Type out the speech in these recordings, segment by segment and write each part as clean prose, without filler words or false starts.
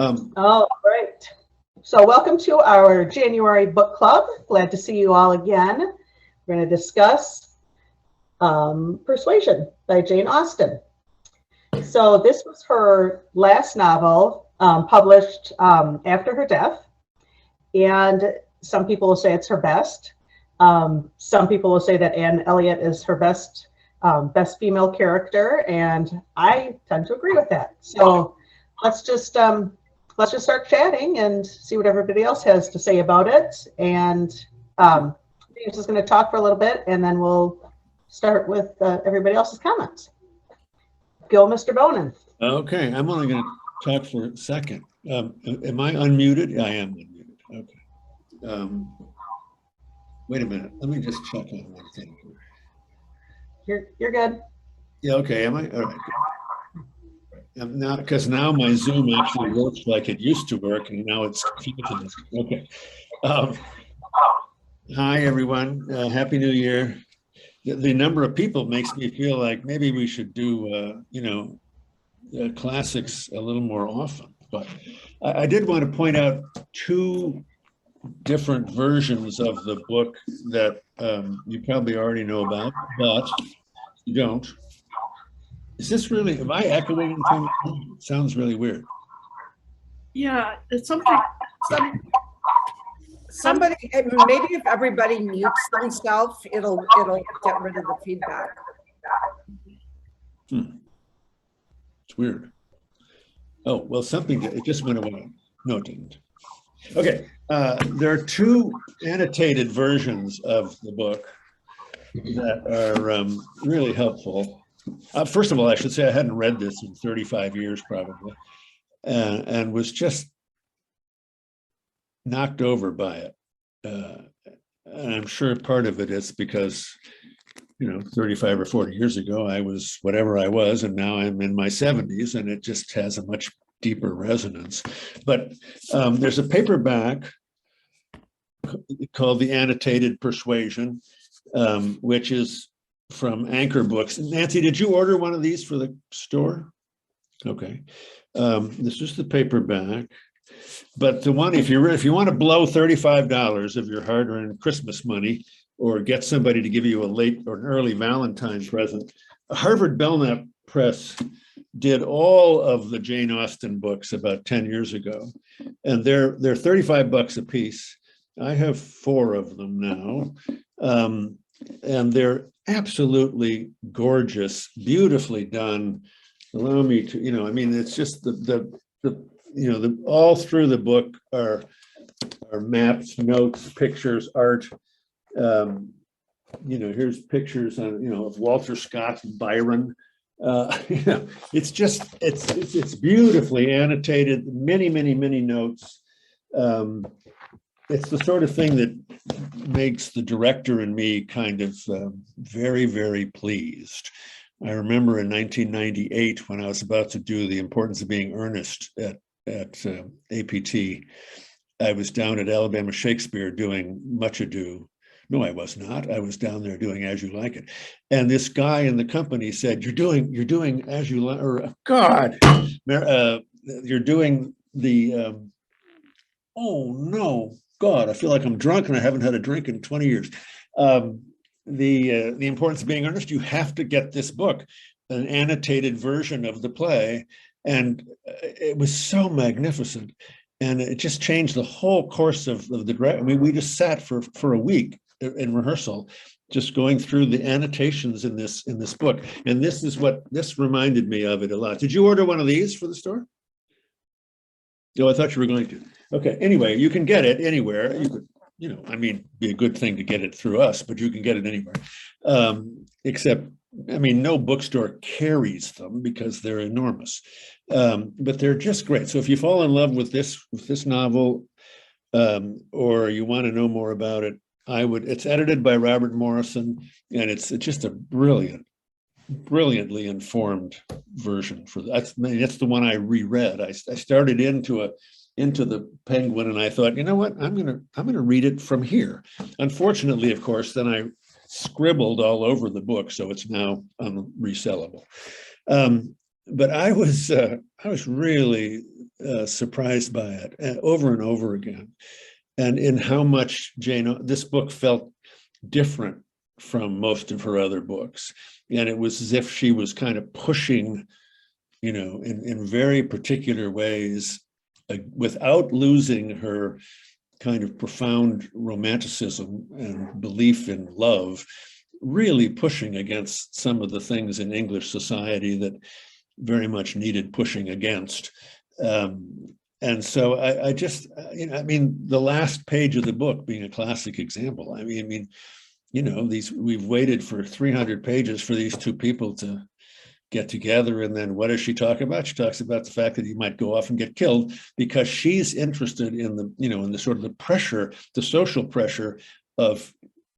All right. So welcome to our January book club. Glad to see you all again. We're going to discuss Persuasion by Jane Austen. So this was her last novel, published after her death. And some people will say it's her best. Some people will say that Anne Elliot is her best female character, and I tend to agree with that. So let's just start chatting and see what everybody else has to say about it. And James is going to talk for a little bit, and then we'll start with everybody else's comments. Go, Mr. Bonin. Okay, I'm only going to talk for a second. Am I unmuted? I am unmuted. Okay. Wait a minute. Let me just check on one thing here. You're good. Yeah. Okay. Am I? All right. Now, because now my Zoom actually works like it used to work, and now it's confusing. Okay. Hi, everyone. Happy New Year. The number of people makes me feel like maybe we should do, classics a little more often. But I did want to point out two different versions of the book that you probably already know about, but you don't. Is this really, am I echoing anything? It sounds really weird. Yeah, it's something. Somebody, maybe if everybody mutes themselves, it'll get rid of the feedback. It's weird. Oh, well, something, it just went away. No, it didn't. Okay, there are two annotated versions of the book that are really helpful. First of all, I should say I hadn't read this in 35 years probably, and was just knocked over by it. And I'm sure part of it is because, 35 or 40 years ago, I was whatever I was, and now I'm in my 70s, and it just has a much deeper resonance. But there's a paperback called The Annotated Persuasion, which is from Anchor Books. Nancy, did you order one of these for the store? Okay. This is the paperback. But the one, if you want to blow $35 of your hard-earned Christmas money, or get somebody to give you a late or an early Valentine present, Harvard Belknap Press did all of the Jane Austen books about 10 years ago, and they're $35 a piece. I have 4 of them now, and they're absolutely gorgeous, beautifully done. Allow me to, it's just all through the book are maps, notes, pictures, art. Here's pictures of Walter Scott and Byron. It's just it's beautifully annotated. Many notes. It's the sort of thing that makes the director and me kind of very, very pleased. I remember in 1998 when I was about to do The Importance of Being Earnest at APT, I was down at Alabama Shakespeare doing Much Ado. No, I was not. I was down there doing As You Like It. And this guy in the company said, you're doing As You Like, or God, you're doing the, oh no, God, I feel like I'm drunk and I haven't had a drink in 20 years. The Importance of Being Earnest, you have to get this book, an annotated version of the play. And it was so magnificent. And it just changed the whole course of the direct. I mean, we just sat for a week in rehearsal, just going through the annotations in this book. And this reminded me of it a lot. Did you order one of these for the store? No, I thought you were going to. Okay, anyway, you can get it anywhere. You could, be a good thing to get it through us, but you can get it anywhere. Except, no bookstore carries them because they're enormous. But they're just great. So if you fall in love with this novel, or you want to know more about it, it's edited by Robert Morrison, and it's just a brilliantly informed version for that's the one I reread. I started into the Penguin, and I thought, you know what, I'm gonna read it from here. Unfortunately, of course, then I scribbled all over the book, so it's now resellable. but I was really surprised by it over and over again, and in how much this book felt different from most of her other books. And it was as if she was kind of pushing, in very particular ways, without losing her kind of profound romanticism and belief in love, really pushing against some of the things in English society that very much needed pushing against. And so I just, the last page of the book being a classic example. We've waited for 300 pages for these two people to get together, and then what does she talk about? She talks about the fact that he might go off and get killed, because she's interested in the sort of the pressure, the social pressure of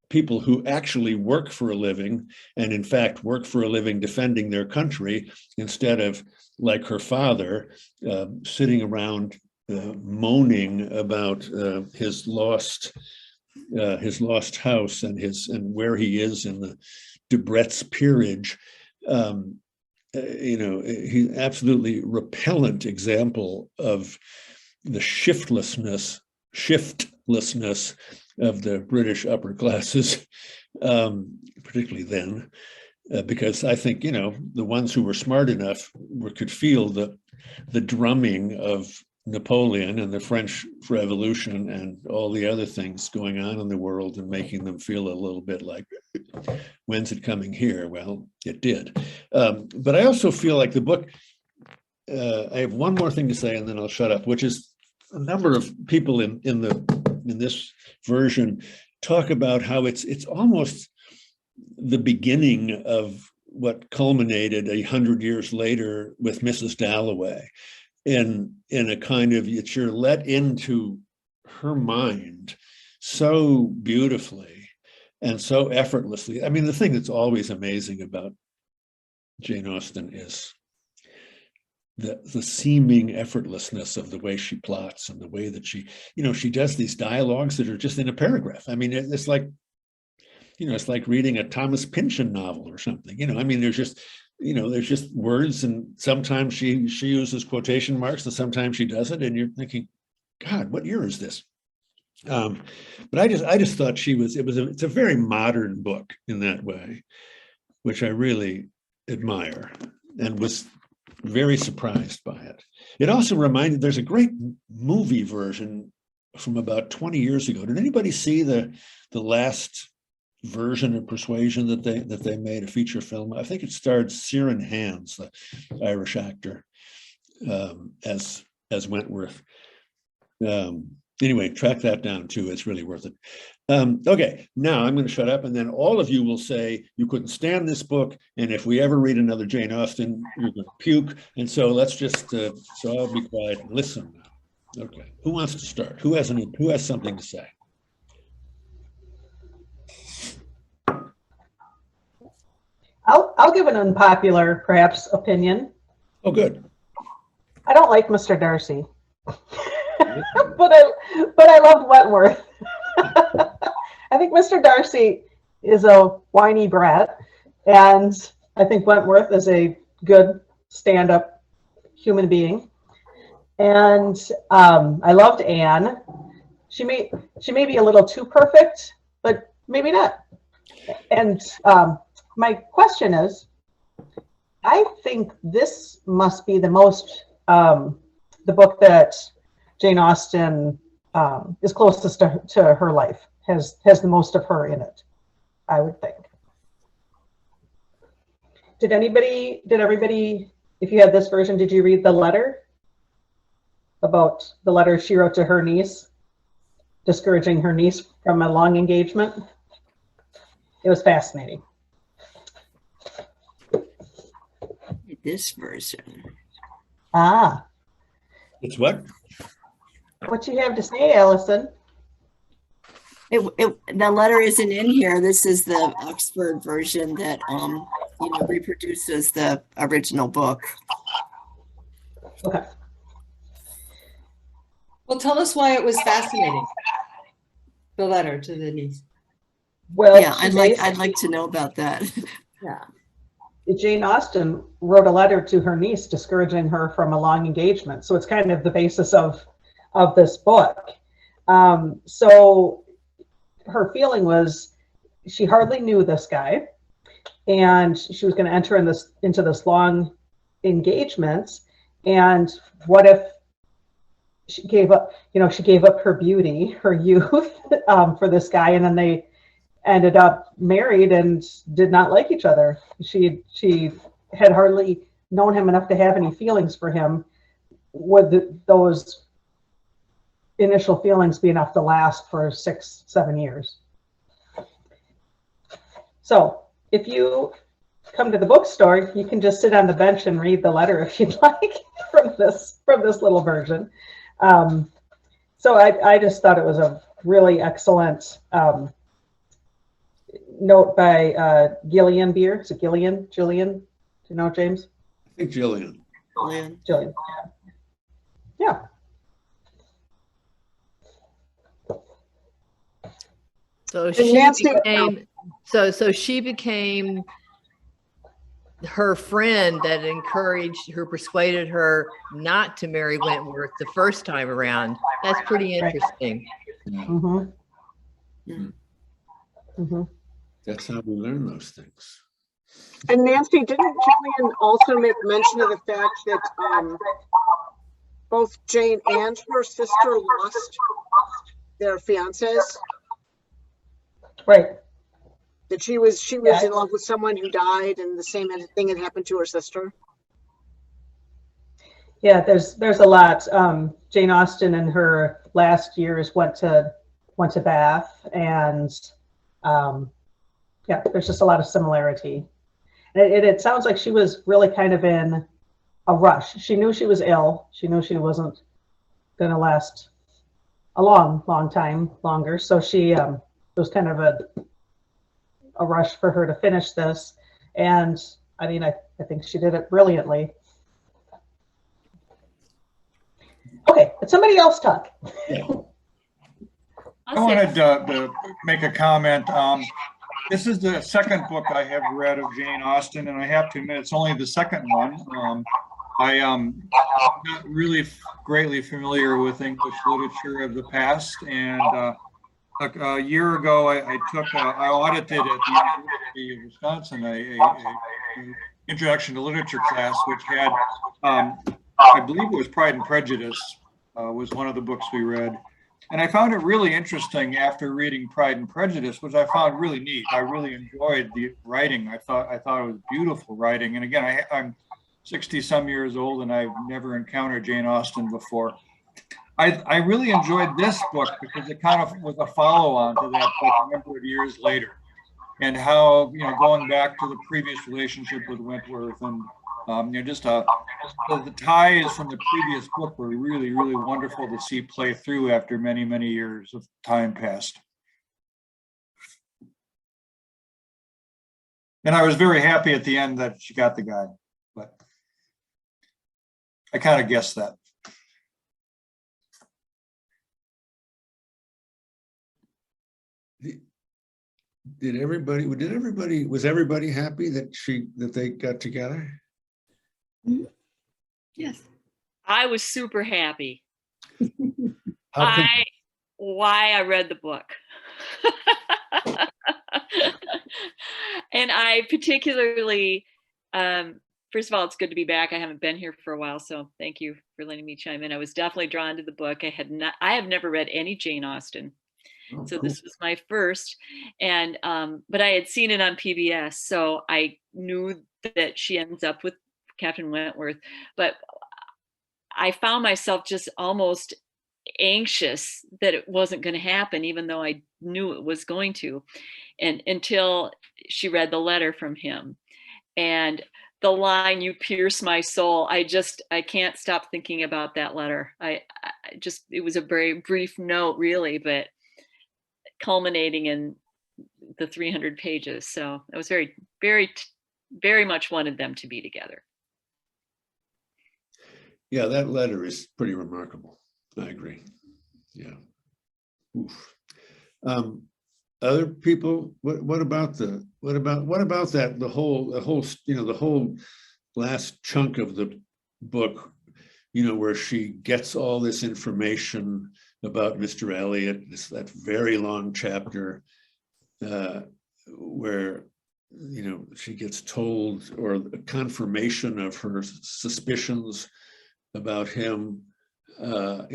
people who actually work for a living, and in fact work for a living defending their country, instead of, like her father, sitting around moaning about his lost house and where he is in the Debrett's peerage. He's absolutely repellent example of the shiftlessness of the British upper classes, particularly then, because I think, the ones who were smart enough could feel the drumming of Napoleon and the French Revolution and all the other things going on in the world, and making them feel a little bit like, when's it coming here? Well, it did. But I also feel like the book, I have one more thing to say and then I'll shut up, which is a number of people in this version talk about how it's almost the beginning of what culminated 100 years later with Mrs. Dalloway, in a kind of, you're let into her mind so beautifully and so effortlessly. The thing that's always amazing about Jane Austen is the seeming effortlessness of the way she plots, and the way that she does these dialogues that are just in a paragraph. It's like, it's like reading a Thomas Pynchon novel or something. There's just words, and sometimes she uses quotation marks and sometimes she doesn't, and you're thinking, God, what year is this? But I just thought it's a very modern book in that way, which I really admire, and was very surprised by it. It also reminded, there's a great movie version from about 20 years ago. Did anybody see the last version of Persuasion that they made, a feature film? I think it starred Ciarán Hands, the Irish actor, as Wentworth. Anyway, track that down too. It's really worth it. Okay, now I'm going to shut up, and then all of you will say you couldn't stand this book, and if we ever read another Jane Austen, you're going to puke. And so let's just, so I'll be quiet and listen now. Okay, who wants to start? Who has something to say? I'll give an unpopular, perhaps, opinion. Oh, good. I don't like Mr. Darcy, but I loved Wentworth. I think Mr. Darcy is a whiny brat, and I think Wentworth is a good stand-up human being. And I loved Anne. She may be a little too perfect, but maybe not. And my question is, I think this must be the the book that Jane Austen is closest to her life, has the most of her in it, I would think. Did everybody, if you had this version, did you read the letter she wrote to her niece, discouraging her niece from a long engagement? It was fascinating. This version. Ah. It's what? What you have to say, Alison? The letter isn't in here. This is the Oxford version that reproduces the original book. Okay. Well, tell us why it was fascinating. The letter to the niece. Well, yeah, I'd like to know about that. Yeah. Jane Austen wrote a letter to her niece discouraging her from a long engagement. So it's kind of the basis of this book. So her feeling was she hardly knew this guy, and she was going to enter into this long engagement. And what if she gave up, she gave up her beauty, her youth, for this guy, and then they ended up married and did not like each other. She had hardly known him enough to have any feelings for him. Would those initial feelings be enough to last for 6-7 years? So if you come to the bookstore, you can just sit on the bench and read the letter if you'd like from this little version. So I just thought it was a really excellent note by Gillian Beer. Is it Gillian? Jillian? Do you know, James? I think Jillian. Jillian. Yeah. So she became her friend that encouraged her, persuaded her not to marry Wentworth the first time around. That's pretty interesting. Mm-hmm. Mm-hmm. That's how we learn those things. And Nancy, didn't Jillian also make mention of the fact that both Jane and her sister lost their fiancés? Right. That she was in love with someone who died, and the same thing had happened to her sister. Yeah, there's a lot. Jane Austen in her last years went to Bath, and yeah, there's just a lot of similarity. And it sounds like she was really kind of in a rush. She knew she was ill. She knew she wasn't going to last a long time longer. So it was kind of a rush for her to finish this. And I mean, I think she did it brilliantly. Okay, let somebody else talk. I wanted to make a comment. This is the second book I have read of Jane Austen, and I have to admit it's only the second one. I am not really greatly familiar with English literature of the past, and a year ago I audited at the University of Wisconsin a introduction to literature class, which had I believe it was Pride and Prejudice was one of the books we read. And I found it really interesting after reading Pride and Prejudice, which I found really neat. I really enjoyed the writing. I thought it was beautiful writing. And again, I'm 60-some years old, and I've never encountered Jane Austen before. I really enjoyed this book because it kind of was a follow-on to that book a number of years later, and how, going back to the previous relationship with Wentworth, and the ties from the previous book were really, really wonderful to see play through after many, many years of time passed. And I was very happy at the end that she got the guy, but I kind of guessed that. Was everybody happy that they got together? Yes. I was super happy. How Why I read the book. And I particularly, first of all, it's good to be back. I haven't been here for a while, so thank you for letting me chime in. I was definitely drawn to the book. I have never read any Jane Austen. Oh, so cool. This was my first, and but I had seen it on PBS, so I knew that she ends up with Captain Wentworth, but I found myself just almost anxious that it wasn't going to happen, even though I knew it was going to, and until she read the letter from him, and the line, "You pierce my soul," I can't stop thinking about that letter. It was a very brief note, really, but culminating in the 300 pages. So I was very, very, very much wanted them to be together. Yeah, that letter is pretty remarkable. I agree. Yeah. Oof. other people, what about that? The whole last chunk of the book, where she gets all this information about Mr. Elliot, that very long chapter, where she gets told, or a confirmation of her suspicions about him. How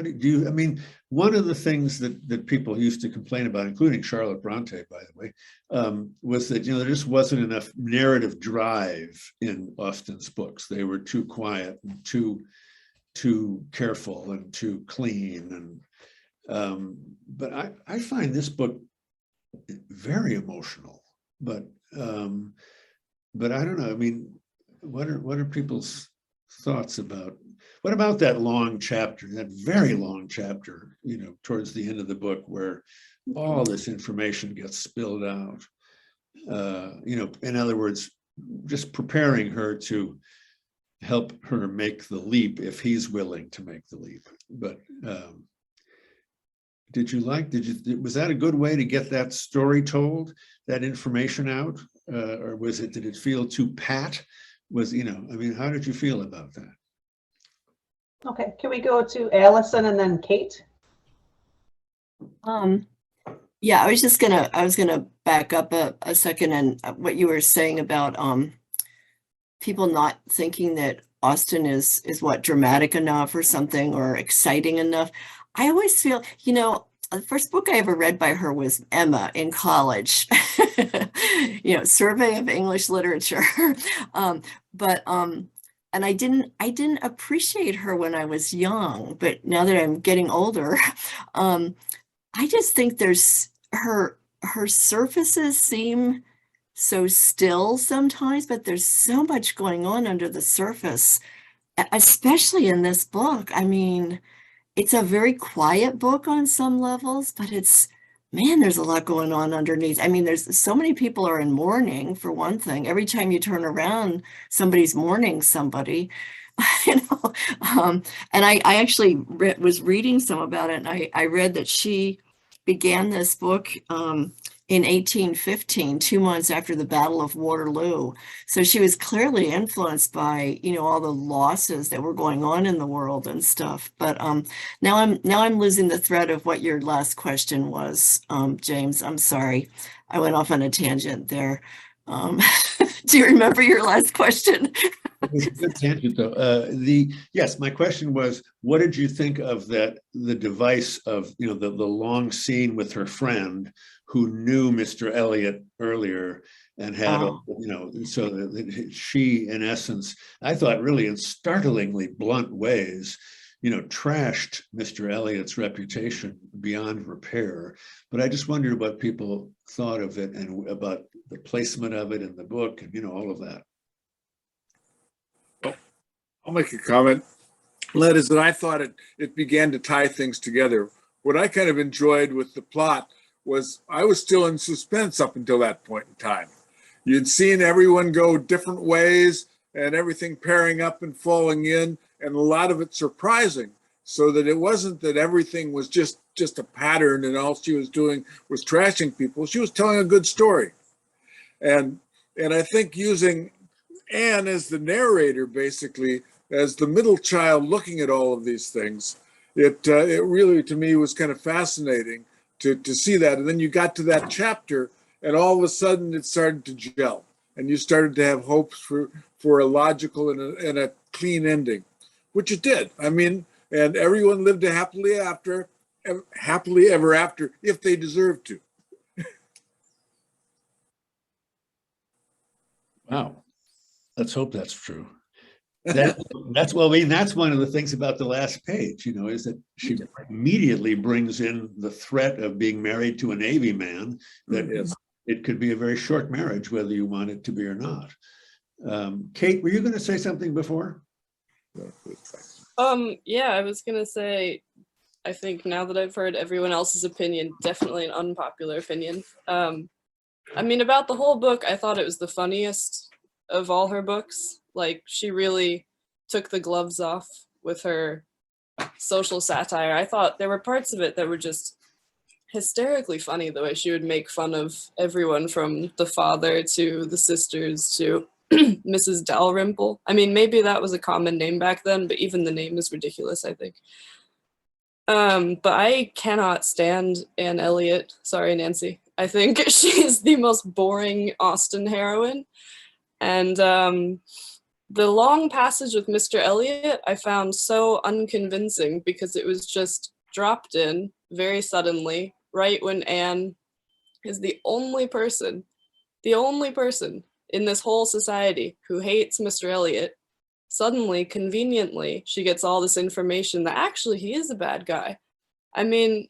did you, I mean, one of the things that people used to complain about, including Charlotte Bronte, by the way, was that, there just wasn't enough narrative drive in Austen's books. They were too quiet and too careful and too clean. But I find this book very emotional, but I don't know. I mean, what are people's thoughts about, what about that long chapter, that very long chapter, towards the end of the book, where all this information gets spilled out? In other words, just preparing her to help her make the leap if he's willing to make the leap. But was that a good way to get that story told, that information out? Or did it feel too pat? How did you feel about that? Okay, can we go to Alison and then Kate? Yeah, I was gonna back up a second, and what you were saying about people not thinking that Austen is what, dramatic enough or something, or exciting enough. I always feel, the first book I ever read by her was Emma in college, Survey of English Literature. And I didn't appreciate her when I was young, but now that I'm getting older, I just think her surfaces seem so still sometimes, but there's so much going on under the surface, especially in this book. I mean, it's a very quiet book on some levels, but there's a lot going on underneath. I mean, there's so many people are in mourning, for one thing. Every time you turn around, somebody's mourning somebody, and I actually was reading some about it, and I read that she began this book in 1815, 2 months after the Battle of Waterloo. So she was clearly influenced by, all the losses that were going on in the world and stuff. But now I'm losing the thread of what your last question was, James. I'm sorry, I went off on a tangent there. Do you remember your last question? It was a good tangent, though. Yes, my question was, what did you think of the device of, the long scene with her friend who knew Mr. Elliot earlier and had, so that she, in essence, I thought really in startlingly blunt ways, trashed Mr. Elliot's reputation beyond repair. But I just wondered what people thought of it and about the placement of it in the book and, all of that. I'll make a comment. That is that I thought it began to tie things together. What I kind of enjoyed with the plot was I was still in suspense up until that point in time. You'd seen everyone go different ways and everything pairing up and falling in, and a lot of it surprising, so that it wasn't that everything was just a pattern and all she was doing was trashing people. She was telling a good story. And I think using Anne as the narrator, basically, as the middle child looking at all of these things, it really, to me, was kind of fascinating to see that. And then you got to that chapter, and all of a sudden it started to gel, and you started to have hopes for a logical and a clean ending, which it did. I mean, and everyone lived a happily ever after, if they deserved to. Wow. Let's hope that's true. That's one of the things about the last page, is that she immediately brings in the threat of being married to a Navy man, that it could be a very short marriage, whether you want it to be or not. Kate, were you going to say something before? Yeah, I was going to say, I think now that I've heard everyone else's opinion, definitely an unpopular opinion. I mean, about the whole book, I thought it was the funniest of all her books. Like, she really took the gloves off with her social satire. I thought there were parts of it that were just hysterically funny, the way she would make fun of everyone from the father to the sisters to Mrs. Dalrymple. I mean, maybe that was a common name back then, but even the name is ridiculous, I think. But I cannot stand Anne Elliot. Sorry, Nancy. I think she's the most boring Austen heroine. And the long passage with Mr. Elliot I found so unconvincing because it was just dropped in very suddenly, right when Anne is the only person in this whole society who hates Mr. Elliot. Suddenly, conveniently, she gets all this information that actually he is a bad guy. I mean,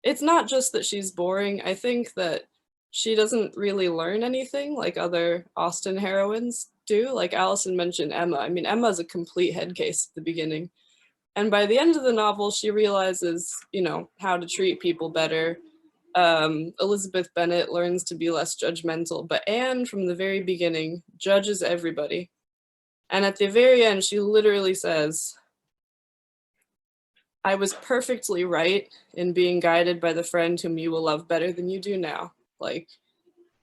it's not just that she's boring. I think that she doesn't really learn anything like other Austen heroines do. Like Alison mentioned Emma. I mean, Emma's a complete head case at the beginning. And by the end of the novel, she realizes, you know, how to treat people better. Elizabeth Bennet learns to be less judgmental, but Anne, from the very beginning, judges everybody. And at the very end, she literally says, I was perfectly right in being guided by the friend whom you will love better than you do now. Like,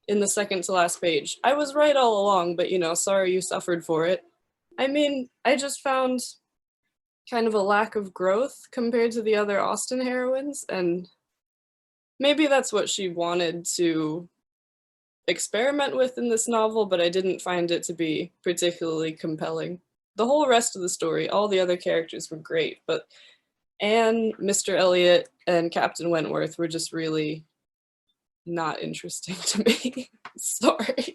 in the second to last page. I was right all along, but, you know, sorry you suffered for it. I mean, I just found kind of a lack of growth compared to the other Austen heroines, and maybe that's what she wanted to experiment with in this novel, but I didn't find it to be particularly compelling. The whole rest of the story, all the other characters were great, but Anne, Mr. Elliot, and Captain Wentworth were just really not interesting to me. Sorry.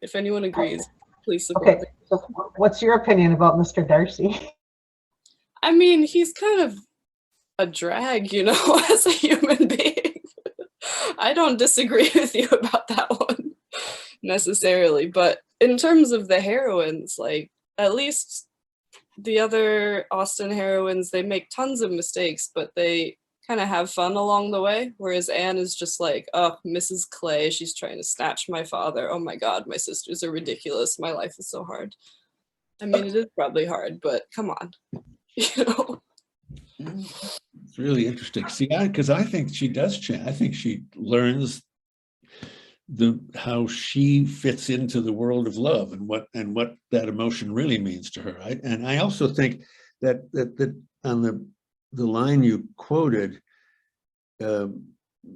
If anyone agrees, please support Okay, so what's your opinion about Mr. Darcy? I mean, he's kind of a drag, you know, as a human being. I don't disagree with you about that one necessarily, but in terms of the heroines, like, at least the other Austen heroines, they make tons of mistakes, but they kind of have fun along the way, whereas Anne is just like, oh, Mrs. Clay, she's trying to snatch my father. Oh my God, my sisters are ridiculous. My life is so hard. I mean, it is probably hard, but come on, you know? It's really interesting. See, because I think she does change. I think she learns how she fits into the world of love and what that emotion really means to her. And I also think that on the line you quoted,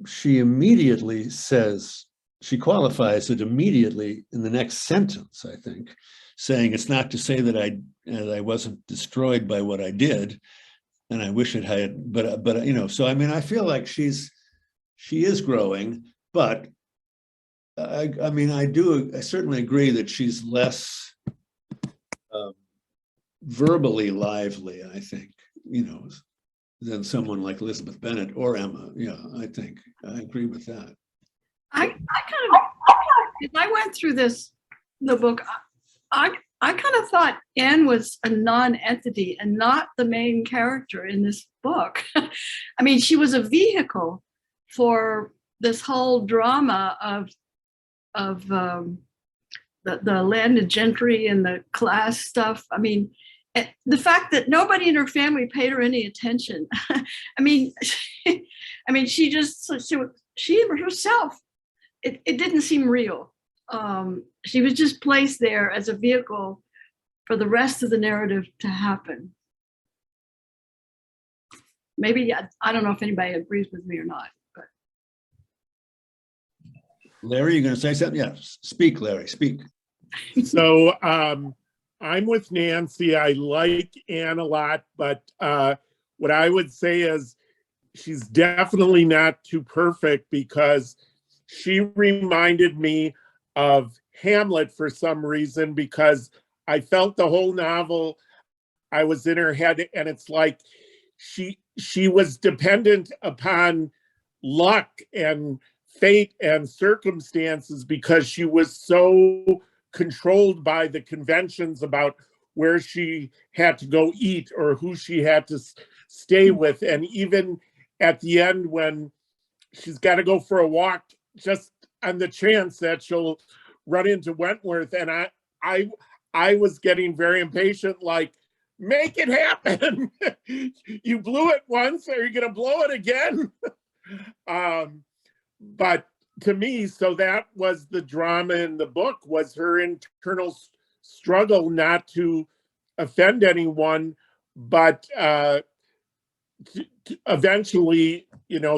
she immediately says, she qualifies it immediately in the next sentence, I think, saying it's not to say that I wasn't destroyed by what I did, and I wish it had, but you know, so I mean, I feel like she is growing, but I mean, I certainly agree that she's less verbally lively, I think, you know, than someone like Elizabeth Bennet or Emma. Yeah, I think I agree with that. I kind of, as I went through the book, I kind of thought Anne was a non-entity and not the main character in this book. I mean, she was a vehicle for this whole drama of the landed gentry and the class stuff. I mean, the fact that nobody in her family paid her any attention. I mean, she herself, it didn't seem real. She was just placed there as a vehicle for the rest of the narrative to happen. Maybe, I don't know if anybody agrees with me or not. But Larry, you're going to say something? Yeah, speak, Larry, speak. So I'm with Nancy. I like Anne a lot, but what I would say is she's definitely not too perfect, because she reminded me of Hamlet for some reason, because I felt the whole novel, I was in her head, and it's like she was dependent upon luck and fate and circumstances, because she was so controlled by the conventions about where she had to go eat or who she had to stay with. And even at the end, when she's got to go for a walk, just on the chance that she'll run into Wentworth, and I was getting very impatient, like, make it happen. You blew it once, are you going to blow it again? But to me, so that was the drama in the book, was her internal struggle not to offend anyone, but eventually,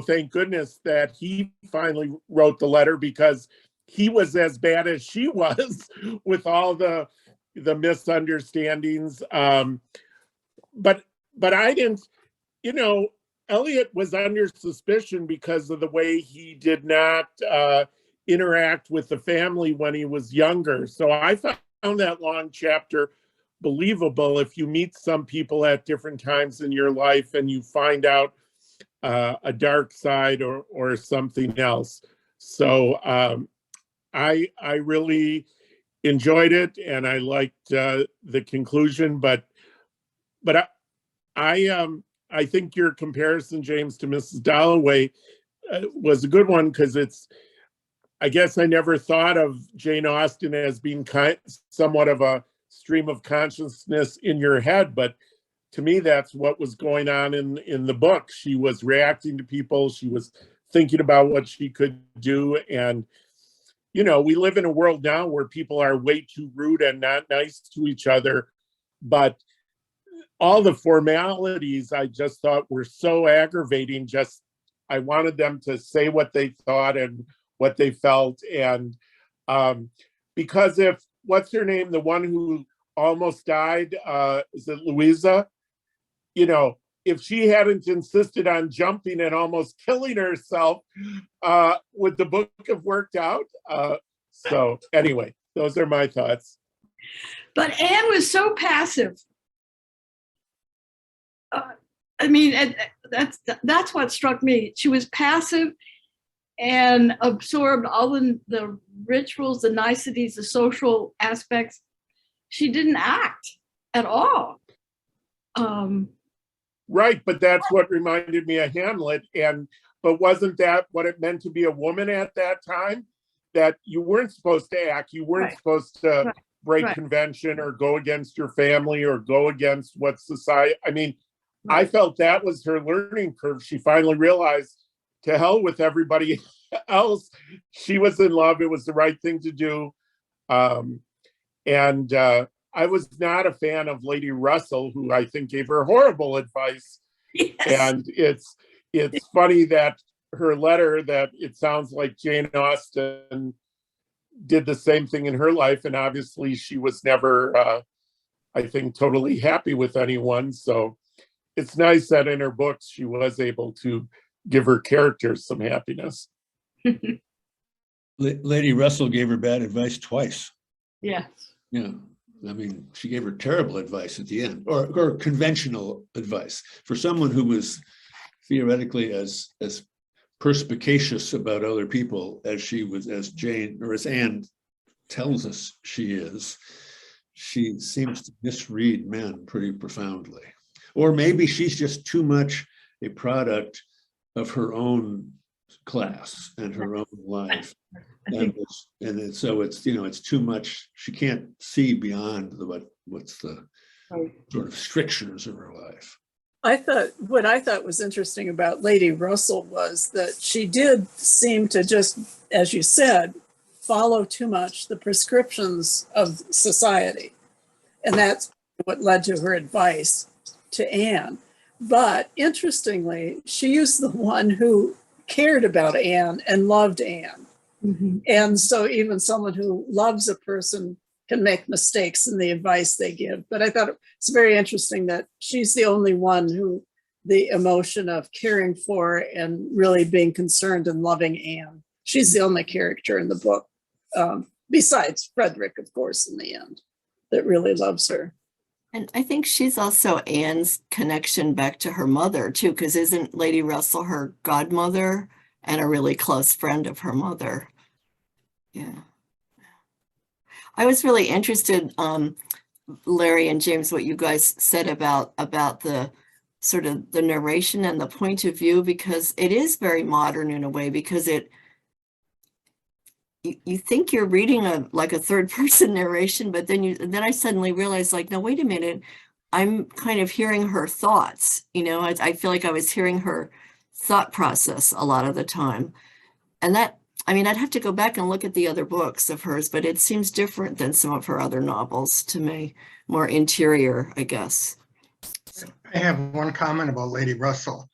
thank goodness that he finally wrote the letter, because he was as bad as she was with all the misunderstandings. But I didn't, Elliot was under suspicion because of the way he did not interact with the family when he was younger. So I found that long chapter believable. If you meet some people at different times in your life and you find out a dark side or something else. So I really enjoyed it, and I liked the conclusion. But I think your comparison, James, to Mrs. Dalloway was a good one, because I guess I never thought of Jane Austen as being somewhat of a stream of consciousness in your head, but to me, that's what was going on in the book. She was reacting to people. She was thinking about what she could do. And, we live in a world now where people are way too rude and not nice to each other. But all the formalities I just thought were so aggravating. I wanted them to say what they thought and what they felt. And because what's her name? The one who almost died, is it Louisa? If she hadn't insisted on jumping and almost killing herself, would the book have worked out? So anyway, those are my thoughts. But Anne was so passive. That's what struck me. She was passive and absorbed all the rituals, the niceties, the social aspects. She didn't act at all. Right, but that's what reminded me of Hamlet. But wasn't that what it meant to be a woman at that time? That you weren't supposed to act, you weren't supposed to break convention or go against your family or go against what society. I felt that was her learning curve. She finally realized, to hell with everybody else. She was in love. It was the right thing to do. I was not a fan of Lady Russell, who I think gave her horrible advice. Yes. And it's funny that her letter, that it sounds like Jane Austen did the same thing in her life. And obviously she was never, I think, totally happy with anyone. So it's nice that in her books, she was able to give her characters some happiness. Lady Russell gave her bad advice twice. Yes. Yeah. She gave her terrible advice at the end, or conventional advice for someone who was theoretically as perspicacious about other people as she was, as Jane, or as Anne tells us she is. She seems to misread men pretty profoundly. Or maybe she's just too much a product of her own class and her own life. So it's too much. She can't see beyond what's the sort of strictures of her life. What I thought was interesting about Lady Russell was that she did seem to just, as you said, follow too much the prescriptions of society. And that's what led to her advice to Anne. But interestingly, she was the one who cared about Anne and loved Anne. Mm-hmm. And so even someone who loves a person can make mistakes in the advice they give. But I thought it's very interesting that she's the only one who the emotion of caring for and really being concerned and loving Anne. She's the only character in the book, besides Frederick, of course, in the end, that really loves her. And I think she's also Anne's connection back to her mother, too, because isn't Lady Russell her godmother and a really close friend of her mother? Yeah. I was really interested, Larry and James, what you guys said about the sort of the narration and the point of view, because it is very modern in a way, because you think you're reading like a third person narration, but then I suddenly realized, like, no, wait a minute, I'm kind of hearing her thoughts, you know, I feel like I was hearing her thought process a lot of the time. And that, I mean, I'd have to go back and look at the other books of hers, but it seems different than some of her other novels to me, more interior, I guess. I have one comment about Lady Russell.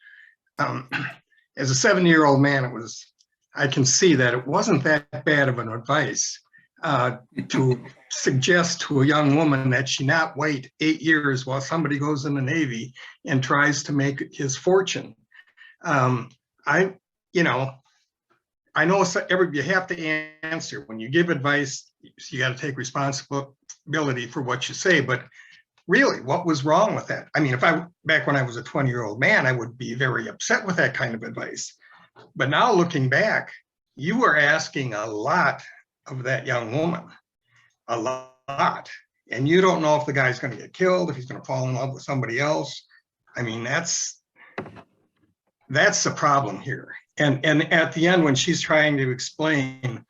As a 70-year-old man, I can see that it wasn't that bad of an advice to suggest to a young woman that she not wait 8 years while somebody goes in the Navy and tries to make his fortune. I know you have to answer when you give advice. You got to take responsibility for what you say. But really, what was wrong with that? I mean, back when I was a 20-year-old man, I would be very upset with that kind of advice. But now looking back, you were asking a lot of that young woman, a lot. And you don't know if the guy's going to get killed, if he's going to fall in love with somebody else. I mean, that's the problem here. And at the end, when she's trying to explain,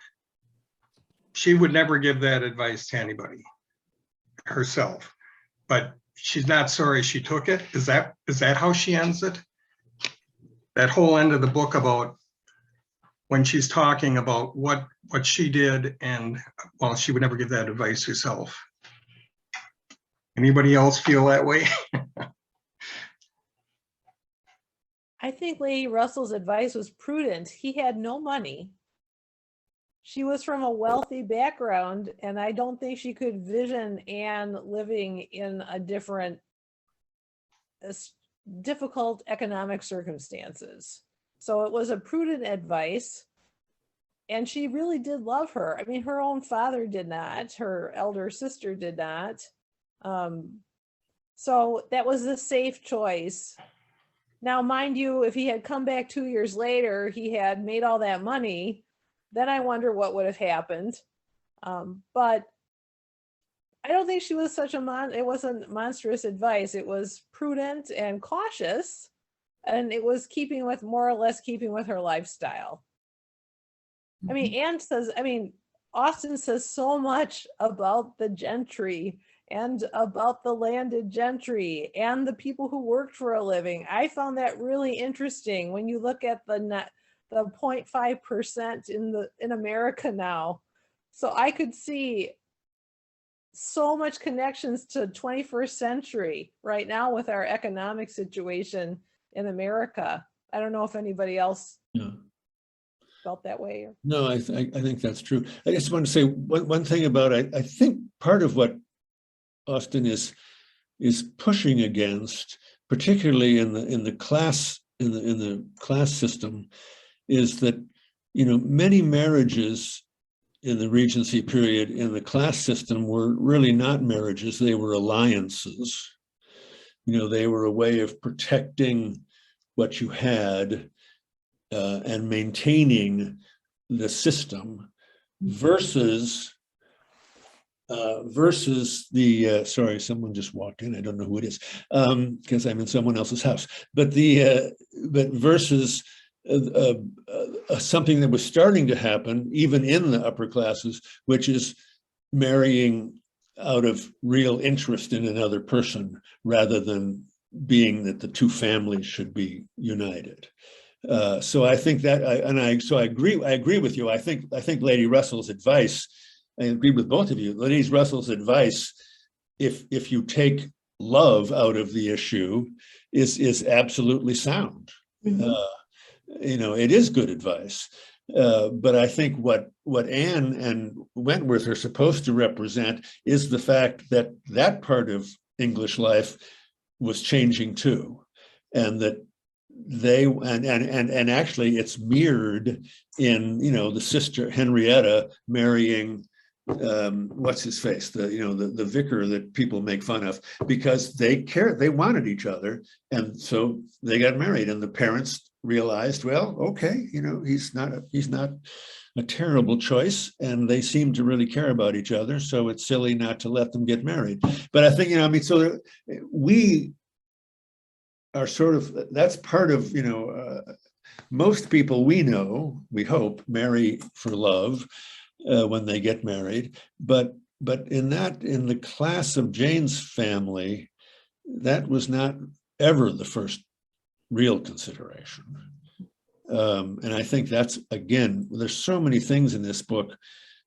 she would never give that advice to anybody herself. But she's not sorry she took it. Is that how she ends it? That whole end of the book about when she's talking about what she did, and well, she would never give that advice herself. Anybody else feel that way? I think Lady Russell's advice was prudent. He had no money. She was from a wealthy background, and I don't think she could vision Anne living in a difficult economic circumstances. So it was a prudent advice, and she really did love her. I mean, her own father did not, her elder sister did not. So that was a safe choice. Now, mind you, if he had come back 2 years later, he had made all that money, then I wonder what would have happened. But I don't think she was it wasn't monstrous advice. It was prudent and cautious, and it was more or less keeping with her lifestyle. I mean, Austen says so much about the gentry and about the landed gentry and the people who worked for a living. I found that really interesting when you look at the 0.5% in America now. So I could see so much connections to 21st century right now with our economic situation in America. I don't know if anybody else felt that way. No, I think that's true. I just want to say one thing about I think part of what Austen is pushing against, particularly in the class system, is that many marriages in the Regency period in the class system were really not marriages; they were alliances. They were a way of protecting what you had and maintaining the system versus the sorry, someone just walked in. I don't know who it is because I'm in someone else's house. But versus something that was starting to happen even in the upper classes, which is marrying out of real interest in another person rather than being that the two families should be united. So I think that I agree with you. I think Lady Russell's advice, I agree with both of you. Lady Russell's advice, if you take love out of the issue, is absolutely sound. Mm-hmm. It is good advice. But I think what Anne and Wentworth are supposed to represent is the fact that part of English life was changing too, and that they and actually it's mirrored in the sister Henrietta marrying what's his face, the vicar that people make fun of, because they wanted each other, and so they got married, and the parents realized, well, okay, he's not a terrible choice, and they seem to really care about each other, so it's silly not to let them get married. But I think so we are sort of, that's part of most people we know, we hope, marry for love when they get married, but in the class of Jane's family, that was not ever the first real consideration. And I think that's, again, there's so many things in this book,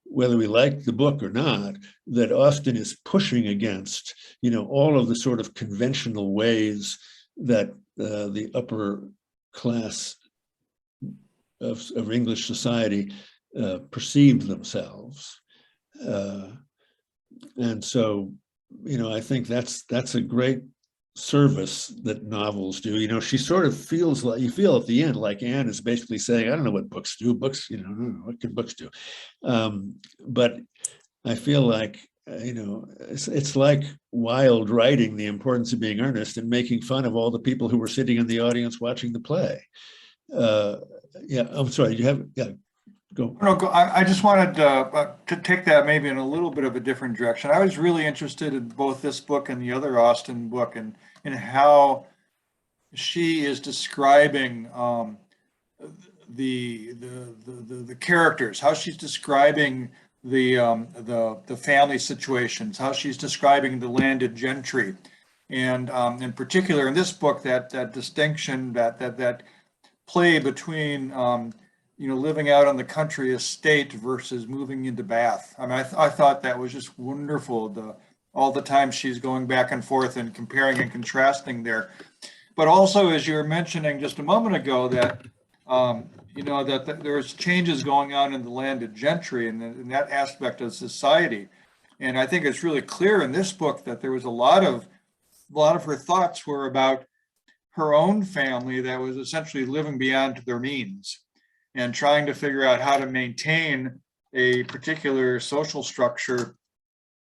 whether we like the book or not, that Austen is pushing against, all of the sort of conventional ways that the upper class of English society perceived themselves. And so, I think that's a great service that novels do. She sort of feels like, you feel at the end like Anne is basically saying, I don't know what books do. Books, what can books do? But I feel like, it's like Wilde writing The Importance of Being Earnest and making fun of all the people who were sitting in the audience watching the play. Yeah, I'm sorry, go. No, I just wanted to take that maybe in a little bit of a different direction. I was really interested in both this book and the other Austen book, and in how she is describing the characters, how she's describing the family situations, how she's describing the landed gentry, and in particular in this book, that distinction, that play between living out on the country estate versus moving into Bath. I mean, I thought that was just wonderful. All the time she's going back and forth and comparing and contrasting there. But also, as you were mentioning just a moment ago, that that there's changes going on in the landed gentry and in that aspect of society. And I think it's really clear in this book that there was a lot of her thoughts were about her own family that was essentially living beyond their means, and trying to figure out how to maintain a particular social structure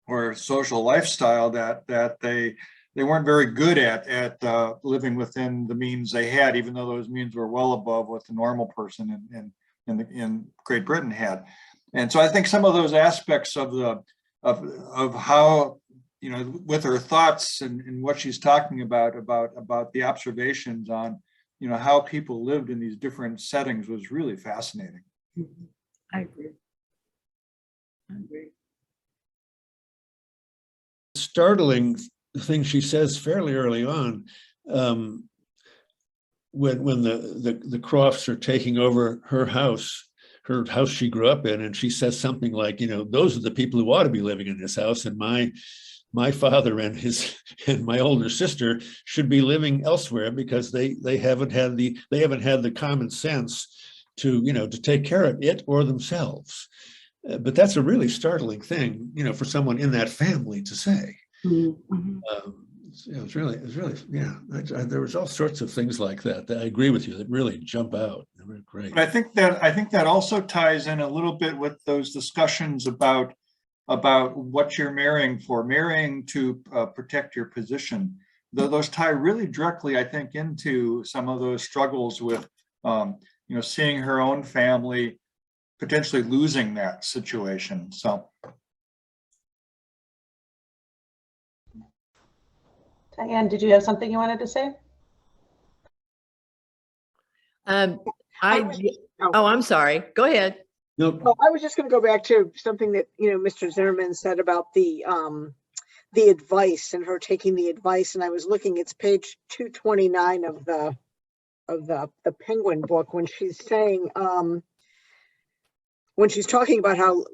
or social lifestyle that they weren't very good at living within the means they had, even though those means were well above what the normal person in Great Britain had. And so I think some of those aspects of how, with her thoughts and what she's talking about the observations on how people lived in these different settings was really fascinating. I agree. Startling thing she says fairly early on, when the Crofts are taking over her house she grew up in, and she says something like, those are the people who ought to be living in this house, and my father and my older sister should be living elsewhere because they haven't had the common sense to take care of it or themselves. But that's a really startling thing, for someone in that family to say. Mm-hmm. It's really, yeah. There was all sorts of things like that I agree with you that really jump out. They were great. But I think that also ties in a little bit with those discussions about what you're marrying for, marrying to protect your position. Those tie really directly, I think, into some of those struggles with, seeing her own family potentially losing that situation. So. Diane, did you have something you wanted to say? I'm sorry. Go ahead. Nope. Oh, I was just going to go back to something that Mr. Zimmerman said about the advice and her taking the advice, and I was looking. It's page 229 of the Penguin book, when she's saying when she's talking about how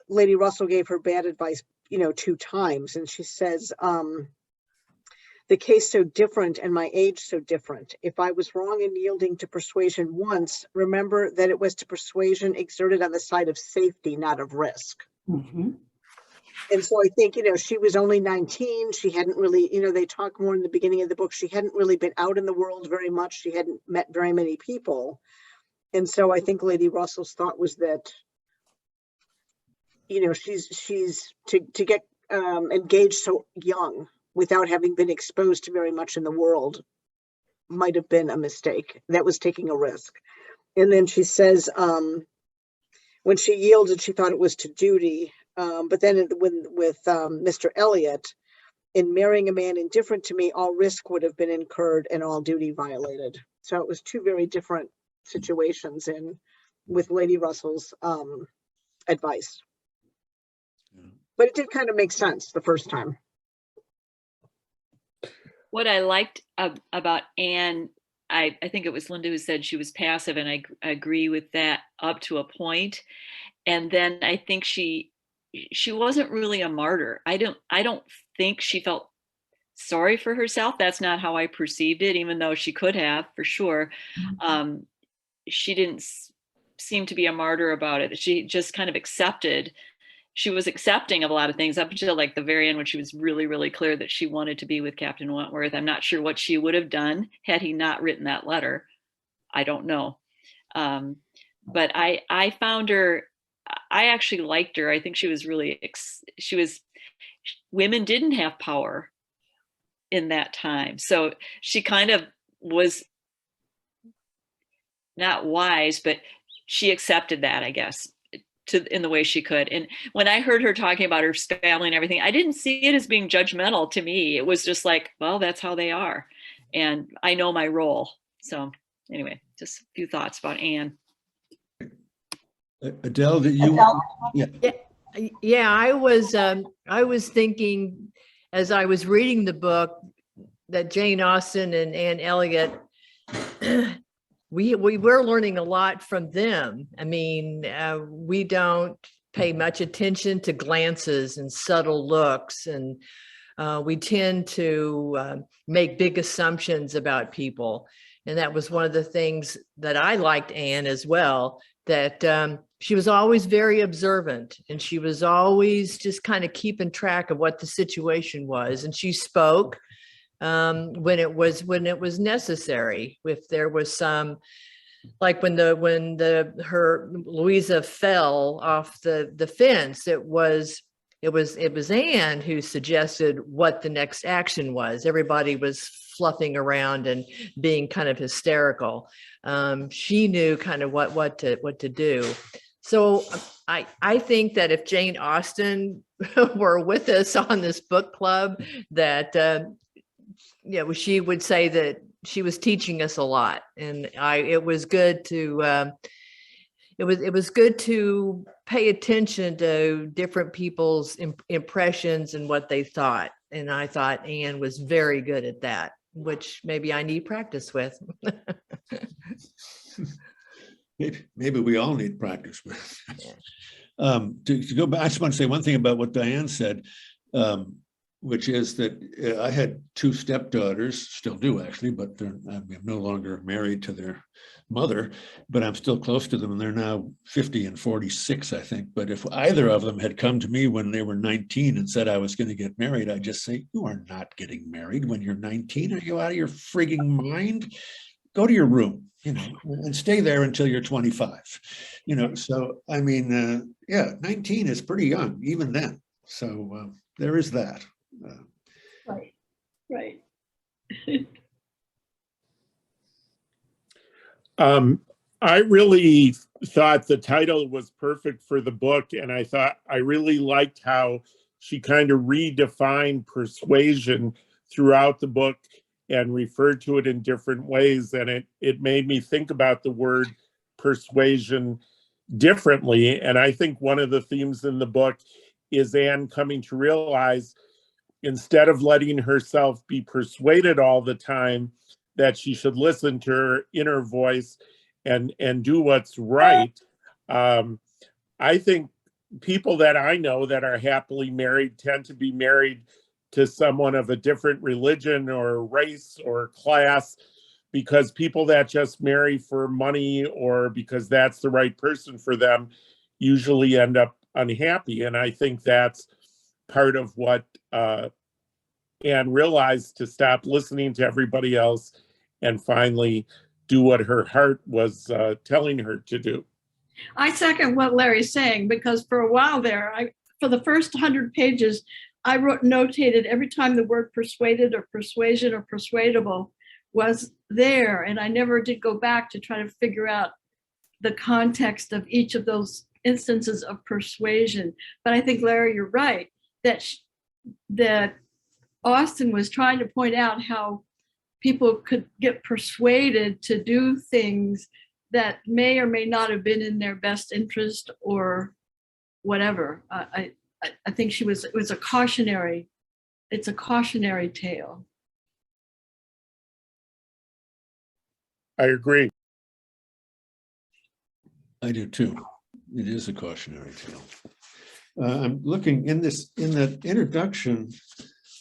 Lady Russell gave her bad advice 2 times, and she says, the case so different and my age so different. If I was wrong in yielding to persuasion once, remember that it was to persuasion exerted on the side of safety, not of risk. Mm-hmm. And so I think, she was only 19. She hadn't really, they talk more in the beginning of the book. She hadn't really been out in the world very much. She hadn't met very many people. And so I think Lady Russell's thought was that, she's to get engaged so young, without having been exposed to very much in the world, might have been a mistake. That was taking a risk. And then she says, when she yielded, she thought it was to duty. But then with Mr. Elliot, in marrying a man indifferent to me, all risk would have been incurred and all duty violated. So it was 2 very different situations with Lady Russell's advice. But it did kind of make sense the first time. what I liked about Anne, I think it was Linda who said she was passive, and I agree with that up to a point. And then I think she wasn't really a martyr. I don't think she felt sorry for herself. That's not how I perceived it, even though she could have, for sure. She didn't seem to be a martyr about it. She just kind of accepted. She was accepting of a lot of things up until like the very end, when she was really, really clear that she wanted to be with Captain Wentworth. I'm not sure what she would have done had he not written that letter. I don't know. But I found her, I actually liked her. I think she was really, women didn't have power in that time. So she kind of was not wise, but she accepted that, I guess, in the way she could. And when I heard her talking about her family and everything, I didn't see it as being judgmental to me. It was just like, well, that's how they are. And I know my role. So anyway, just a few thoughts about Anne. Adele, that you, yeah, I was thinking as I was reading the book that Jane Austen and Anne Elliot, we were learning a lot from them. I mean, we don't pay much attention to glances and subtle looks, and we tend to make big assumptions about people. And that was one of the things that I liked Anne as well, that she was always very observant, and she was always just kind of keeping track of what the situation was. And she spoke when it was necessary. If there was some, like when her Louisa fell off the fence, it was Anne who suggested what the next action was. Everybody was fluffing around and being kind of hysterical. She knew kind of what to do. So I think that if Jane Austen were with us on this book club, that she would say that she was teaching us a lot, and it was good to it was good to pay attention to different people's impressions and what they thought. And I thought Anne was very good at that, which maybe I need practice with. Maybe we all need practice with. To go back, I just want to say one thing about what Diane said, which is that I had two stepdaughters, still do actually, but I'm no longer married to their mother, but I'm still close to them, and they're now 50 and 46, I think. But if either of them had come to me when they were 19 and said I was going to get married, I'd just say, you are not getting married when you're 19. Are you out of your frigging mind? Go to your room, and stay there until you're 25. So I mean, 19 is pretty young even then. So there is that. Right. I really thought the title was perfect for the book, and I really liked how she kind of redefined persuasion throughout the book and referred to it in different ways. And it made me think about the word persuasion differently. And I think one of the themes in the book is Anne coming to realize, instead of letting herself be persuaded all the time, that she should listen to her inner voice and do what's right. I think people that I know that are happily married tend to be married to someone of a different religion or race or class, because people that just marry for money or because that's the right person for them usually end up unhappy. And I think that's part of what Anne realized, to stop listening to everybody else and finally do what her heart was telling her to do. I second what Larry's saying, because for a while there, for the first 100 pages, I notated every time the word persuaded or persuasion or persuadable was there. And I never did go back to try to figure out the context of each of those instances of persuasion. But I think, Larry, you're right, that Austen was trying to point out how people could get persuaded to do things that may or may not have been in their best interest or whatever. I think it's a cautionary tale. I agree. I do too. It is a cautionary tale. I'm looking in that introduction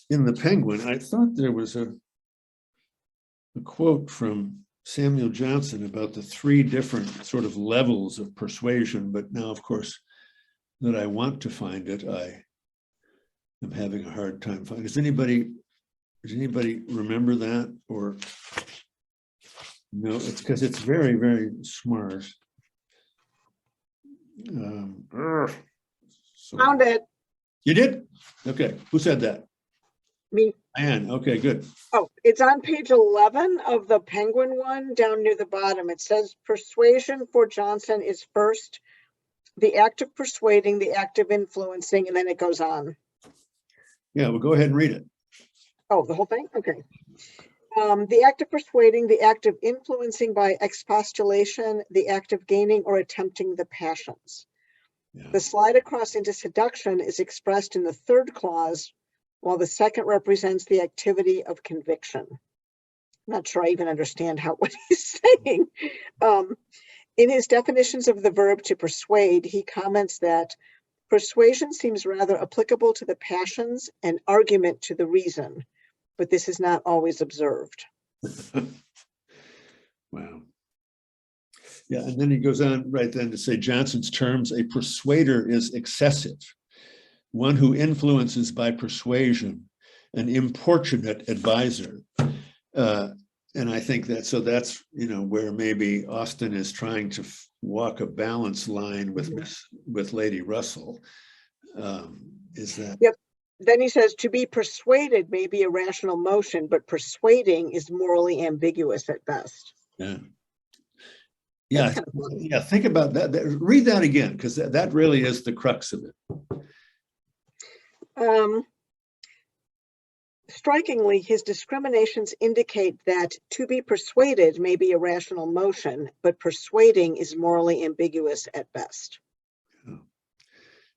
in the Penguin, I thought there was a quote from Samuel Johnson about the 3 different sort of levels of persuasion, but now, of course, that I want to find it, I am having a hard time finding. Does anybody remember that? Or no, it's because it's very, very smart. Found it. You did? Okay. Who said that? Me. Anne. Okay, good. Oh, it's on page 11 of the Penguin one, down near the bottom. It says persuasion for Johnson is first the act of persuading, the act of influencing, and then it goes on. Yeah, well, go ahead and read it. Oh, the whole thing? Okay. The act of persuading, the act of influencing by expostulation, the act of gaining or attempting the passions. Yeah. The slide across into seduction is expressed in the 3rd clause, while the 2nd represents the activity of conviction. I'm not sure I even understand what he's saying. In his definitions of the verb to persuade, he comments that persuasion seems rather applicable to the passions and argument to the reason, but this is not always observed. Wow. Yeah, and then he goes on right then to say Johnson's terms, a persuader is excessive, one who influences by persuasion, an importunate advisor. And I think that's where maybe Austen is trying to walk a balance line with Lady Russell. Is that? Yep. Then he says to be persuaded may be a rational motion, but persuading is morally ambiguous at best. Yeah. Yeah, yeah. Think about that. Read that again, because that really is the crux of it. Strikingly, his discriminations indicate that to be persuaded may be a rational motion, but persuading is morally ambiguous at best.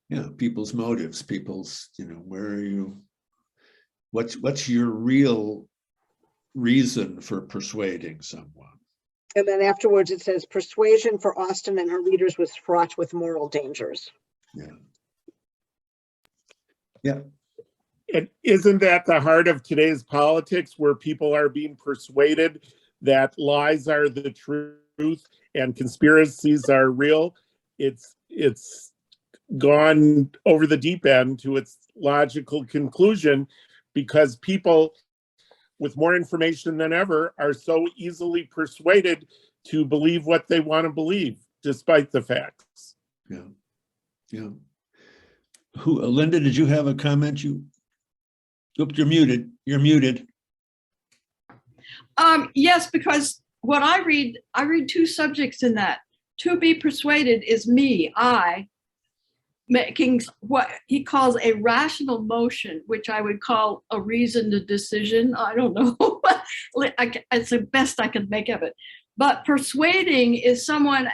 Yeah, people's motives, where are you? What's your real reason for persuading someone? And then afterwards it says persuasion for Austen and her readers was fraught with moral dangers. Yeah. Yeah. And isn't that the heart of today's politics, where people are being persuaded that lies are the truth and conspiracies are real? It's gone over the deep end to its logical conclusion, because people with more information than ever are so easily persuaded to believe what they want to believe, despite the facts. Yeah. Yeah. Linda, did you have a comment? Oops, you're muted. You're muted. Yes, because what I read 2 subjects in that. To be persuaded is me, I, making what he calls a rational motion, which I would call a reasoned decision. I don't know. It's the best I can make of it. But persuading is someone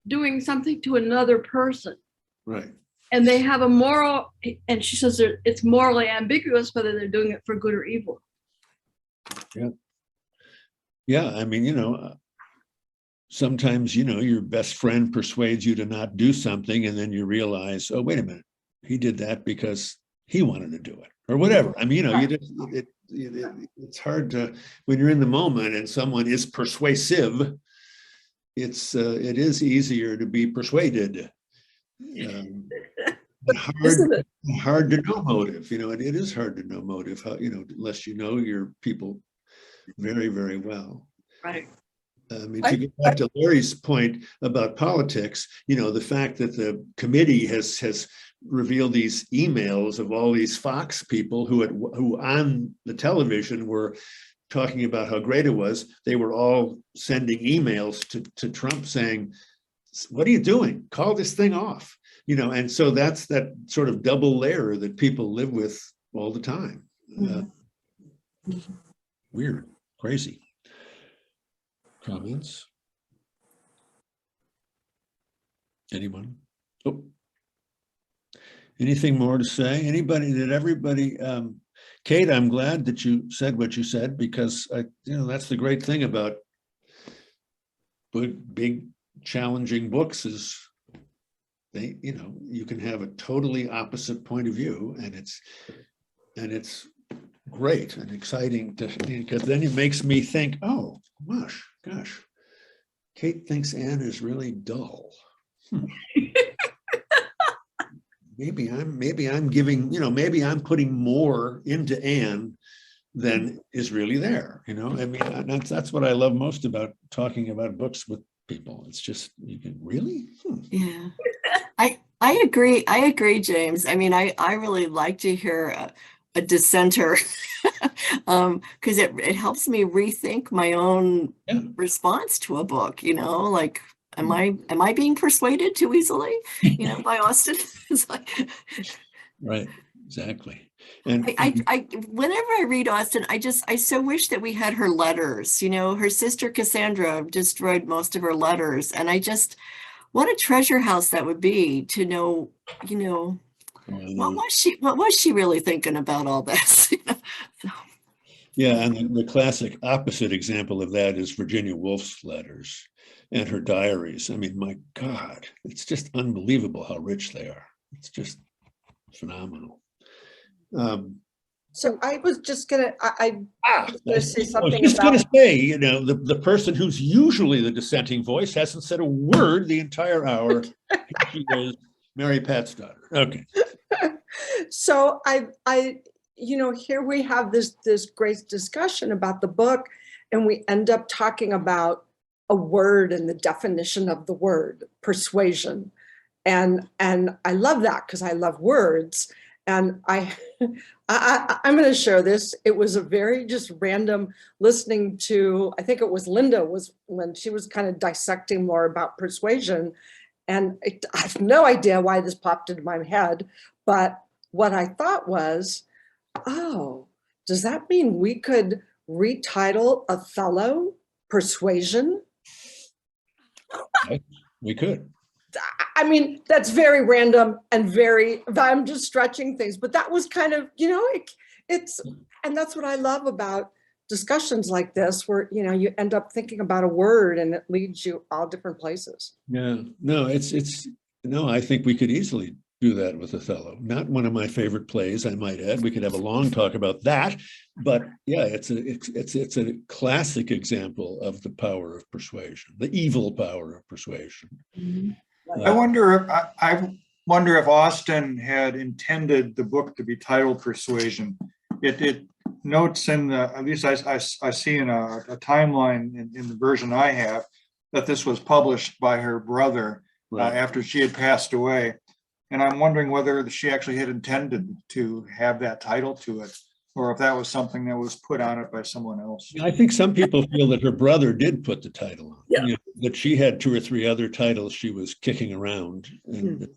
doing something to another person. Right. And they have a moral, and she says it's morally ambiguous whether they're doing it for good or evil. Yeah. Yeah. I mean, sometimes, your best friend persuades you to not do something, and then you realize, oh, wait a minute, he did that because he wanted to do it, or whatever. I mean, it's hard to, when you're in the moment and someone is persuasive, it is easier to be persuaded. Hard to know motive. It is hard to know motive. Unless you know your people very, very well. Right. I mean, to get back to Larry's point about politics, the fact that the committee has revealed these emails of all these Fox people who on the television were talking about how great it was. They were all sending emails to Trump saying, what are you doing? Call this thing off. And so that's that sort of double layer that people live with all the time. Weird, crazy. Comments? Anyone? Oh, anything more to say? Anybody? Did everybody Kate, I'm glad that you said what you said, because that's the great thing about big challenging books is you can have a totally opposite point of view, and it's great and exciting because then it makes me think, oh gosh, Kate thinks Anne is really dull. Maybe I'm giving, maybe I'm putting more into Anne than is really there. I mean, that's what I love most about talking about books with people. It's just, you can really. Yeah, I agree, James. I mean, I really like to hear a dissenter because it helps me rethink my own response to a book. Like, am I being persuaded too easily? By Austen. It's like, right, exactly. And I whenever I read Austen, I so wish that we had her letters. Her sister Cassandra destroyed most of her letters, and what a treasure house that would be to know, what was she really thinking about all this? So. Yeah, and the classic opposite example of that is Virginia Woolf's letters and her diaries. I mean, my God, it's just unbelievable how rich they are. It's just phenomenal. So I was just gonna, I was gonna say something just about. Gonna say, the person who's usually the dissenting voice hasn't said a word the entire hour. She is Mary Pat's daughter. Okay. So here we have this great discussion about the book, and we end up talking about a word and the definition of the word, persuasion. And I love that because I love words. And I'm going to share this. It was a very just random listening to, I think it was Linda was when she was kind of dissecting more about persuasion. And I have no idea why this popped into my head, but what I thought was, oh, does that mean we could retitle Othello Persuasion? We could. I mean, that's very random and I'm just stretching things, but that was kind of, and that's what I love about discussions like this, where, you end up thinking about a word and it leads you all different places. Yeah, no, I think we could easily do that with Othello. Not one of my favorite plays, I might add. We could have a long talk about that, but yeah, it's a classic example of the power of persuasion, the evil power of persuasion. Mm-hmm. I wonder if Austen had intended the book to be titled Persuasion. It notes at least I see in a timeline in the version I have, that this was published by her brother after she had passed away. And I'm wondering whether she actually had intended to have that title to it, or if that was something that was put on it by someone else. I think some people feel that her brother did put the title on. Yeah. That she had 2 or 3 other titles she was kicking around. And,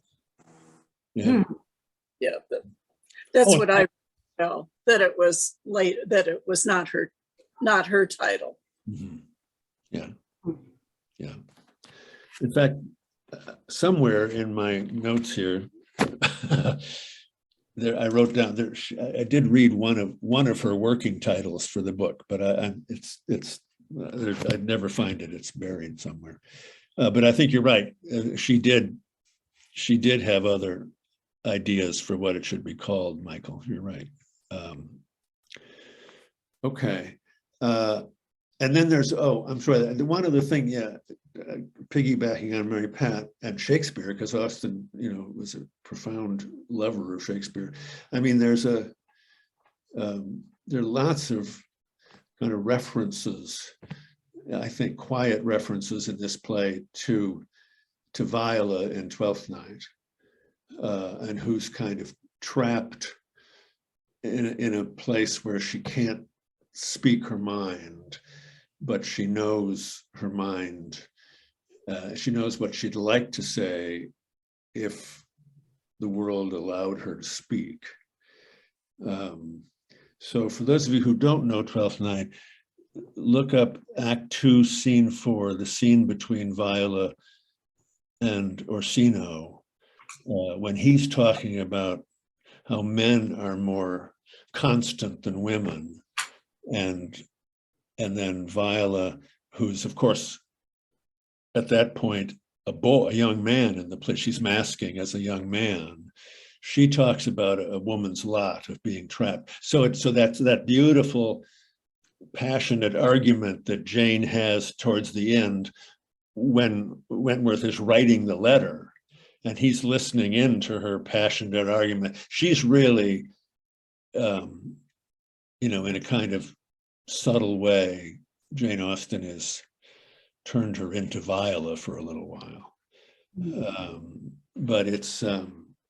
yeah. Yeah, that's what I know, that it was late, that it was not her title. Mm-hmm. Yeah. Yeah. In fact, somewhere in my notes here, I wrote down there. I did read one of her working titles for the book, but I'd never find it. It's buried somewhere. But I think you're right. She did have other ideas for what it should be called, Michael. You're right. Okay. And then there's, I'm sorry, one other thing, piggybacking on Mary Pat and Shakespeare, because Austen, was a profound lover of Shakespeare. I mean, there are lots of kind of references, I think quiet references in this play to Viola in Twelfth Night, and who's kind of trapped in a place where she can't speak her mind, but she knows her mind. She knows what she'd like to say if the world allowed her to speak. So for those of you who don't know Twelfth Night, look up Act 2, Scene 4, the scene between Viola and Orsino, when he's talking about how men are more constant than women, and then Viola, who's of course at that point a young man in the play. She's masking as a young man. She talks about a woman's lot of being trapped. So that's that beautiful, passionate argument that Jane has towards the end when Wentworth is writing the letter and he's listening in to her passionate argument. She's really, in a kind of subtle way, Jane Austen has turned her into Viola for a little while. But it's,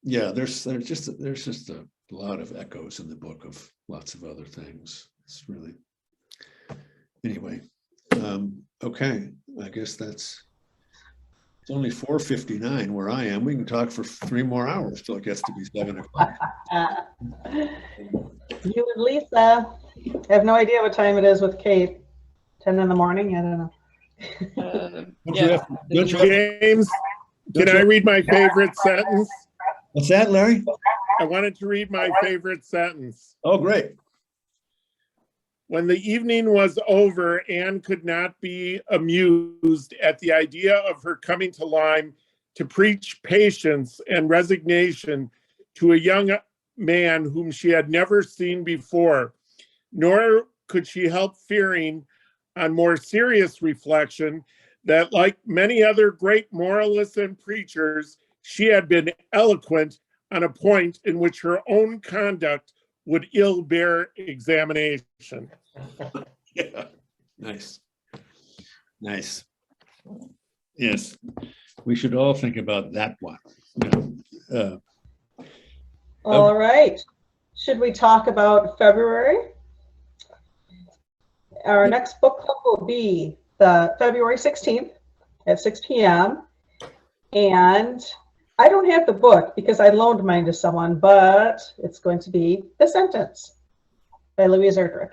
there's just a lot of echoes in the book of lots of other things. It's really, anyway. Okay, I guess it's only 4:59 where I am. We can talk for 3 more hours till it gets to be 7 o'clock. You and Lisa have no idea what time it is with Kate. 10 in the morning? I don't know. James, can I read my favorite sentence? What's that, Larry? I wanted to read my favorite sentence. Oh, great. When the evening was over, Anne could not be amused at the idea of her coming to Lyme to preach patience and resignation to a young man whom she had never seen before, nor could she help fearing, on more serious reflection, that like many other great moralists and preachers, she had been eloquent on a point in which her own conduct would ill bear examination. Yeah, nice. Yes, we should all think about that one. All right. Should we talk about February? Our next book club will be the February 16th at 6 p.m. And I don't have the book because I loaned mine to someone, but it's going to be The Sentence by Louise Erdrich.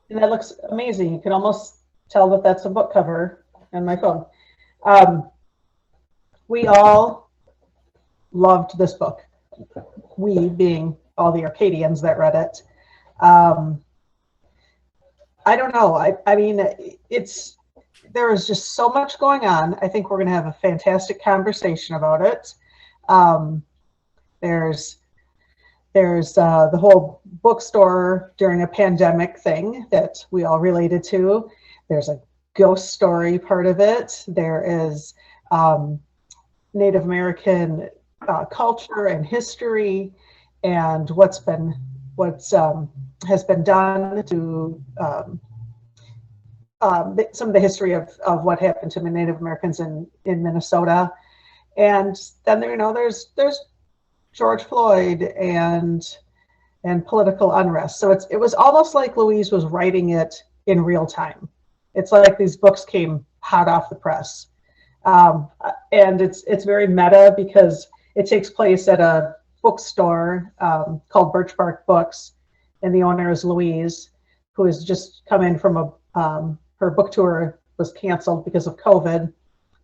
And that looks amazing. You can almost tell that that's a book cover on my phone. We all loved this book. We being all the Arcadians that read it. I don't know. I mean, there is just so much going on. I think we're going to have a fantastic conversation about it. There's the whole bookstore during a pandemic thing that we all related to. There's a ghost story part of it. There is Native American culture and history, and what's has been done to some of the history of what happened to the Native Americans in Minnesota. And then there's George Floyd and political unrest. So it was almost like Louise was writing it in real time. It's like these books came hot off the press. And it's very meta because it takes place at a bookstore called Birch Bark Books, and the owner is Louise, who has just come in from her book tour was canceled because of COVID,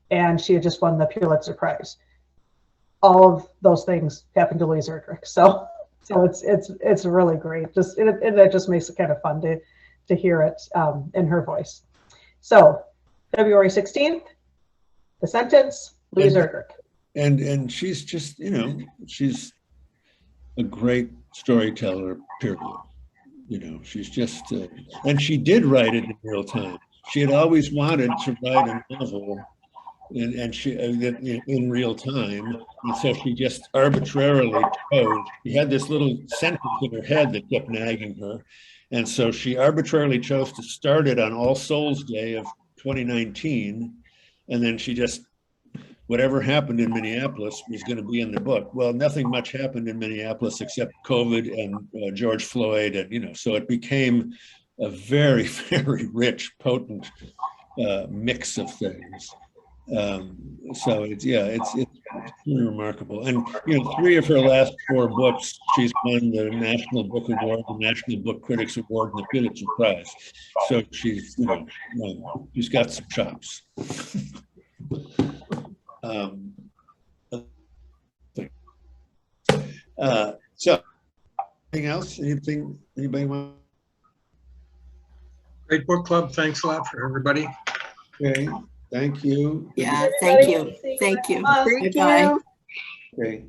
and she had just won the Pulitzer Prize. All of those things happened to Louise Erdrich, so it's really great. It just makes it kind of fun to hear it in her voice. So February 16th, The Sentence, Louise Erdrich. And she's just, she's a great storyteller, period. She's just, and she did write it in real time. She had always wanted to write a novel and she in real time. And so she just arbitrarily chose. She had this little sentence in her head that kept nagging her. And so she arbitrarily chose to start it on All Souls Day of 2019. And then she just, whatever happened in Minneapolis was going to be in the book. Well, nothing much happened in Minneapolis except COVID and George Floyd. And, so it became a very, very rich, potent mix of things. So it's really remarkable. And, 3 of her last 4 books, she's won the National Book Award, the National Book Critics Award, and the Pulitzer Prize. So she's, she's got some chops. So Anything else? Anything, anybody want? Great book club. Thanks a lot for everybody. Okay, thank you. Yeah, thank you. Thank you. Thank Bye-bye. you. Okay.